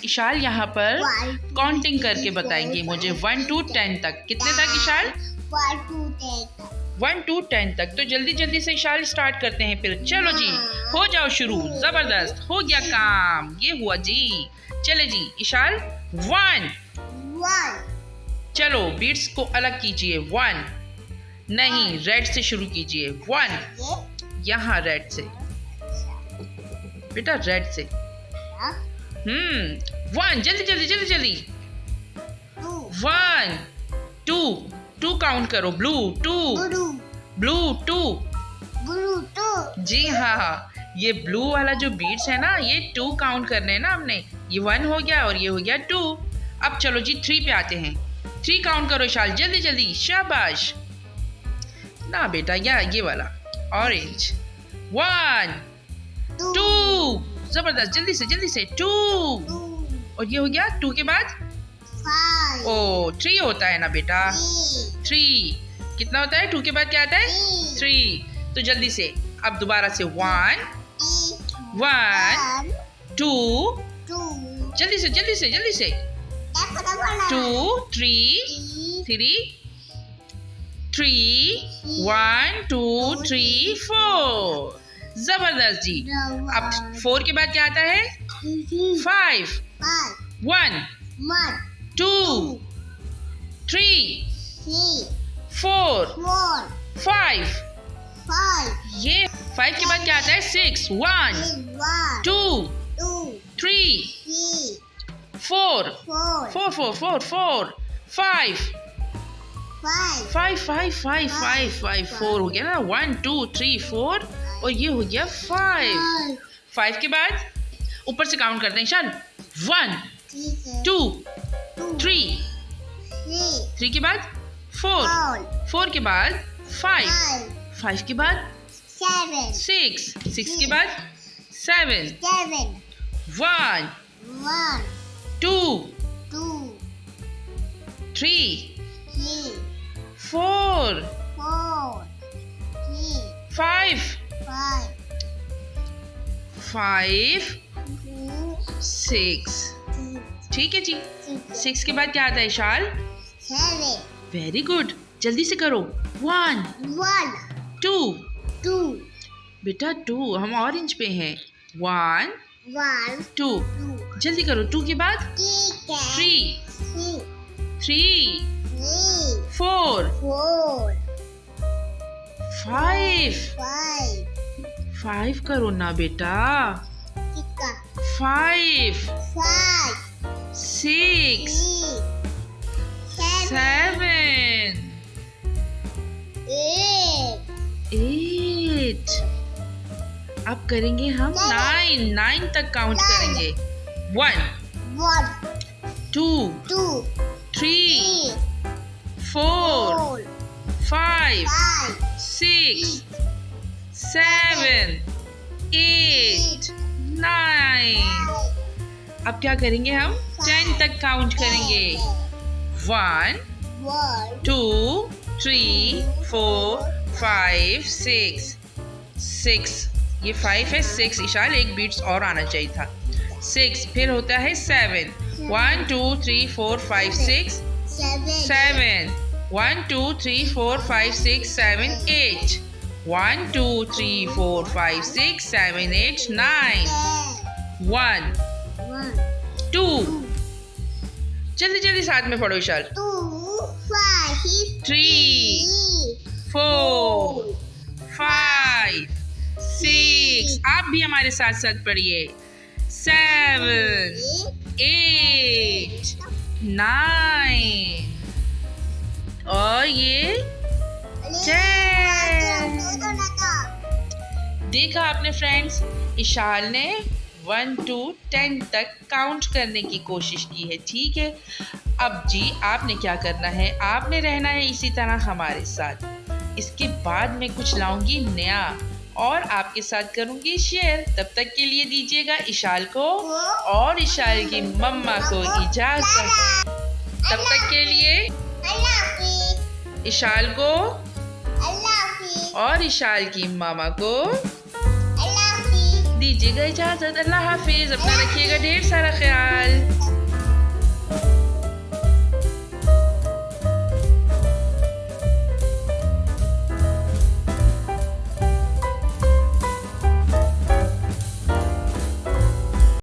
इशाल यहाँ पर काउंटिंग करके बताएंगे मुझे 1 to 10 तक। कितने तक इशाल? 1 to 10 तक। तो जल्दी जल्दी से इशाल स्टार्ट करते हैं फिर। चलो जी, हो जाओ शुरू। जबरदस्त, हो गया काम। ये हुआ जी। चले जी इशाल 1। चलो बीट्स को अलग कीजिए। 1 नहीं, रेड से शुरू कीजिए। 1 यहाँ रेड से बेटा, रेड से। 1 जल्दी जल्दी जल्दी जल्दी। 1 2 काउंट करो। ब्लू 2 जी हाँ, ये ब्लू वाला जो बीट्स है ना, ये 2 काउंट करने हैं ना हमने। ये 1 हो गया और ये हो गया 2। अब चलो जी 3 पे आते हैं। 3 काउंट करो इशाल, जल्दी जल्दी। शाबाश। ना बेटा, ये वाला ऑरेंज। 1 2 जबरदस्त, जल्दी से 2। और ये हो गया 2 के बाद 3 होता है ना बेटा। 3 कितना होता है? 2 के बाद क्या आता है? 3। तो जल्दी से अब दोबारा से 1 2 जल्दी से 2 3 1 2 3 4। जबरदस्त जी। अब 4 के बाद क्या आता है? 5 1 2 3 4 5। ये 5 के बाद क्या आता है? 6 1 2 3 4 5 4 हो गया ना। 1 2 3 4 और ये हो गया 5 के बाद ऊपर से काउंट करते हैं इशाल। 1 2 3 के बाद 4 के बाद 5 के बाद 6 के बाद 7 1 2 3 4 5 6। ठीक है जी। 6 के बाद क्या आता है इशाल? 7 वेरी गुड, जल्दी से करो। 1 2 बेटा 2, हम ऑरेंज पे हैं। 1 2 जल्दी करो। 2 के बाद 3 4 5 करो ना बेटा। 5 6 7 8। अब करेंगे हम 9 तक काउंट करेंगे। 1 2 3 4 5 6 7 8 9। अब क्या करेंगे हम? 10 तक काउंट करेंगे। 1 2 3 4 5 6। ये 5 है। 6 इशाल, एक बीट्स और आना चाहिए था। 6 फिर होता है 7। 1 2 3 4 5 6 7 1 2 3 4 5 6 7 8 1 2 3 4 5 6 7 8 9 1 2। जल्दी साथ में पढ़ो इशाल। 3 4 5 6। आप भी हमारे साथ साथ पढ़िए। 7 8 9 और ये 10। देखा आपने फ्रेंड्स, इशाल ने 1 to 10 तक काउंट करने की कोशिश की है। ठीक है, अब जी आपने क्या करना है? आपने रहना है इसी तरह हमारे साथ। इसके बाद मैं कुछ लाऊंगी नया और आपके साथ करूंगी शेयर। तब तक के लिए दीजिएगा इशाल को और इशाल की मम्मा को इजाजत। तब तक के लिए इशाल को और इशाल की मामा को दीजिएगा इजाजत। अल्लाह हाफिज। अपना रखिएगा ढेर सारा ख्याल।